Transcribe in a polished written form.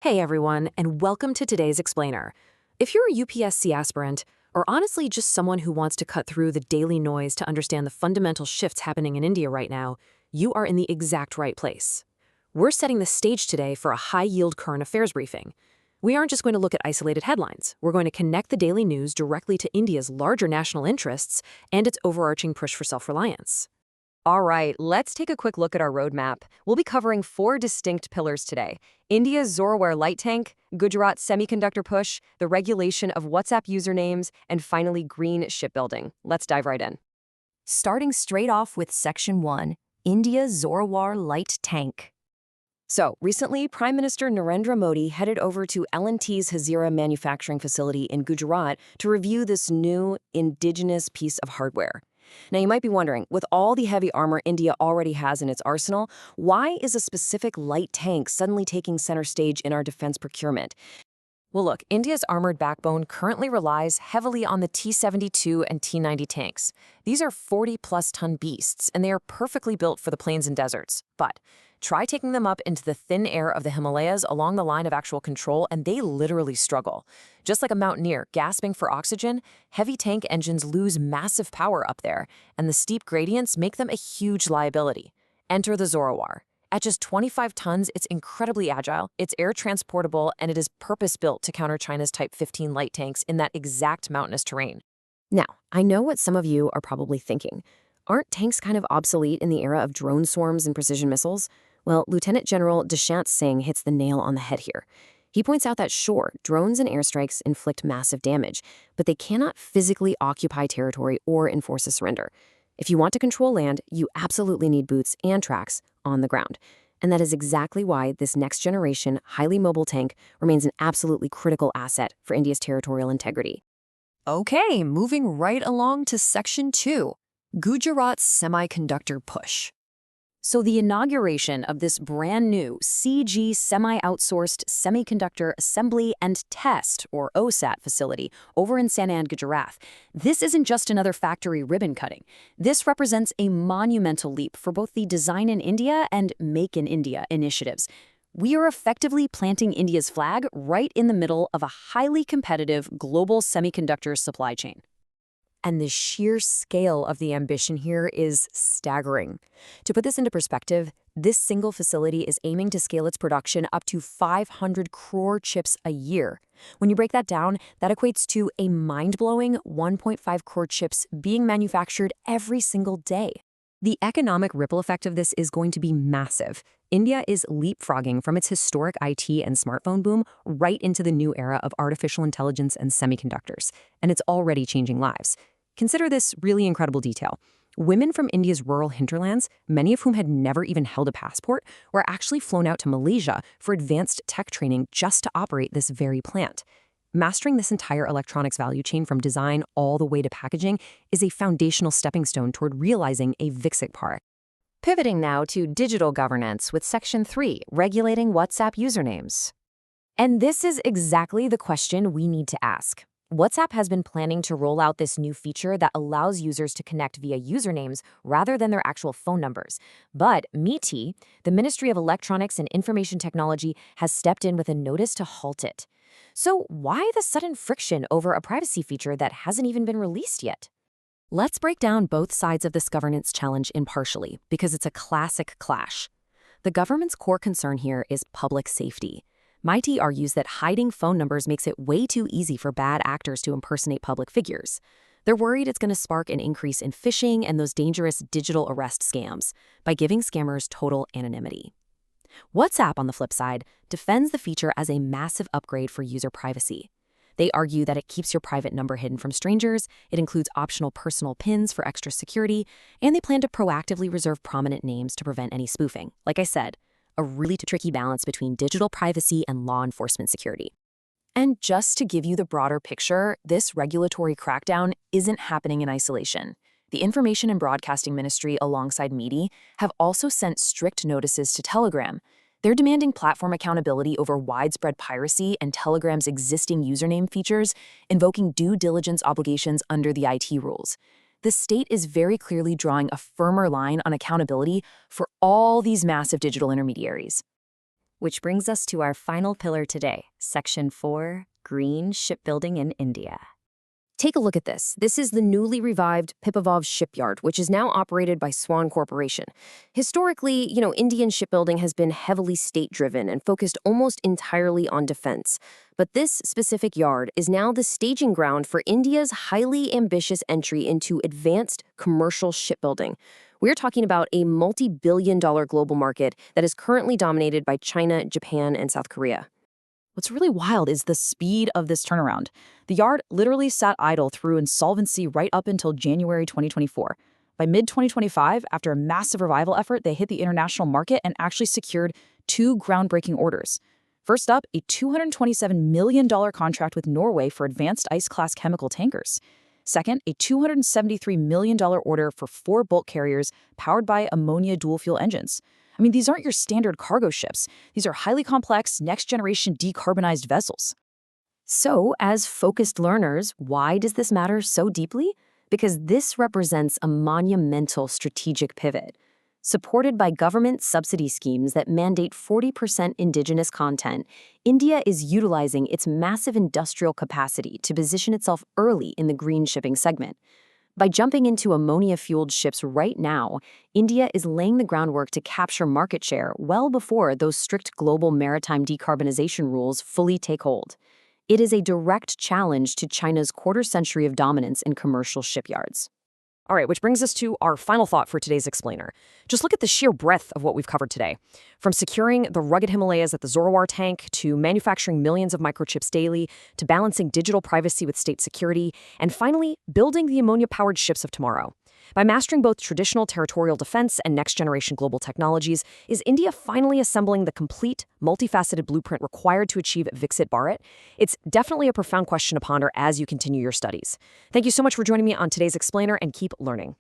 Hey everyone, and welcome to today's Explainer. If you're a UPSC aspirant, or honestly just someone who wants to cut through the daily noise to understand the fundamental shifts happening in India right now, you are in the exact right place. We're setting the stage today for a high-yield current affairs briefing. We aren't just going to look at isolated headlines. We're going to connect the daily news directly to India's larger national interests and its overarching push for self-reliance. All right, let's take a quick look at our roadmap. We'll be covering 4 distinct pillars today: India's Zorawar light tank, Gujarat's semiconductor push, the regulation of WhatsApp usernames, and finally green shipbuilding. Let's dive right in. Starting straight off with Section 1, India's Zorawar light tank. So, recently, Prime Minister Narendra Modi headed over to L&T's Hazira manufacturing facility in Gujarat to review this new indigenous piece of hardware. Now, you might be wondering, with all the heavy armor India already has in its arsenal, why is a specific light tank suddenly taking center stage in our defense procurement? Well, look, India's armored backbone currently relies heavily on the T-72 and T-90 tanks. These are 40-plus ton beasts, and they are perfectly built for the plains and deserts. But try taking them up into the thin air of the Himalayas along the line of actual control, and they literally struggle. Just like a mountaineer gasping for oxygen, heavy tank engines lose massive power up there, and the steep gradients make them a huge liability. Enter the Zorawar. At just 25 tons, it's incredibly agile, it's air transportable, and it is purpose-built to counter China's Type 15 light tanks in that exact mountainous terrain. Now, I know what some of you are probably thinking. Aren't tanks kind of obsolete in the era of drone swarms and precision missiles? Well, Lieutenant General Dishant Singh hits the nail on the head here. He points out that sure, drones and airstrikes inflict massive damage, but they cannot physically occupy territory or enforce a surrender. If you want to control land, you absolutely need boots and tracks on the ground. And that is exactly why this next-generation, highly mobile tank remains an absolutely critical asset for India's territorial integrity. Okay, moving right along to Section 2, Gujarat's semiconductor push. So the inauguration of this brand new CG semi-outsourced semiconductor assembly and test, or OSAT, facility over in Sanand, Gujarat. This isn't just another factory ribbon cutting. This represents a monumental leap for both the Design in India and Make in India initiatives. We are effectively planting India's flag right in the middle of a highly competitive global semiconductor supply chain. And the sheer scale of the ambition here is staggering. To put this into perspective, this single facility is aiming to scale its production up to 500 crore chips a year. When you break that down, that equates to a mind-blowing 1.5 crore chips being manufactured every single day. The economic ripple effect of this is going to be massive. India is leapfrogging from its historic IT and smartphone boom right into the new era of artificial intelligence and semiconductors, and it's already changing lives. Consider this really incredible detail. Women from India's rural hinterlands, many of whom had never even held a passport, were actually flown out to Malaysia for advanced tech training just to operate this very plant. Mastering this entire electronics value chain from design all the way to packaging is a foundational stepping stone toward realizing a Viksit Bharat. Pivoting now to digital governance with Section 3, regulating WhatsApp usernames. And this is exactly the question we need to ask. WhatsApp has been planning to roll out this new feature that allows users to connect via usernames rather than their actual phone numbers. But MeitY, the Ministry of Electronics and Information Technology, has stepped in with a notice to halt it. So why the sudden friction over a privacy feature that hasn't even been released yet? Let's break down both sides of this governance challenge impartially, because it's a classic clash. The government's core concern here is public safety. MeitY argues that hiding phone numbers makes it way too easy for bad actors to impersonate public figures. They're worried it's going to spark an increase in phishing and those dangerous digital arrest scams by giving scammers total anonymity. WhatsApp, on the flip side, defends the feature as a massive upgrade for user privacy. They argue that it keeps your private number hidden from strangers, it includes optional personal PINs for extra security, and they plan to proactively reserve prominent names to prevent any spoofing. Like I said, a really tricky balance between digital privacy and law enforcement security. And just to give you the broader picture, this regulatory crackdown isn't happening in isolation. The Information and Broadcasting Ministry, alongside MeitY, have also sent strict notices to Telegram. They're demanding platform accountability over widespread piracy and Telegram's existing username features, invoking due diligence obligations under the IT rules. The state is very clearly drawing a firmer line on accountability for all these massive digital intermediaries. Which brings us to our final pillar today, Section 4, Green Shipbuilding in India. Take a look at this. This is the newly revived Pipavav shipyard, which is now operated by Swan Corporation. Historically, Indian shipbuilding has been heavily state-driven and focused almost entirely on defense. But this specific yard is now the staging ground for India's highly ambitious entry into advanced commercial shipbuilding. We're talking about a multi-billion-dollar global market that is currently dominated by China, Japan, and South Korea. What's really wild is the speed of this turnaround. The yard literally sat idle through insolvency right up until January 2024. By mid-2025, after a massive revival effort, they hit the international market and actually secured 2 groundbreaking orders. First up, a $227 million contract with Norway for advanced ice-class chemical tankers. Second, a $273 million order for 4 bulk carriers powered by ammonia dual-fuel engines. I mean, these aren't your standard cargo ships. These are highly complex, next-generation decarbonized vessels. So, as focused learners, why does this matter so deeply? Because this represents a monumental strategic pivot. Supported by government subsidy schemes that mandate 40% indigenous content, India is utilizing its massive industrial capacity to position itself early in the green shipping segment. By jumping into ammonia-fueled ships right now, India is laying the groundwork to capture market share well before those strict global maritime decarbonization rules fully take hold. It is a direct challenge to China's quarter-century of dominance in commercial shipyards. All right, which brings us to our final thought for today's explainer. Just look at the sheer breadth of what we've covered today. From securing the rugged Himalayas at the Zorawar tank, to manufacturing millions of microchips daily, to balancing digital privacy with state security, and finally, building the ammonia-powered ships of tomorrow. By mastering both traditional territorial defense and next-generation global technologies, is India finally assembling the complete, multifaceted blueprint required to achieve Viksit Bharat? It's definitely a profound question to ponder as you continue your studies. Thank you so much for joining me on today's explainer, and keep learning.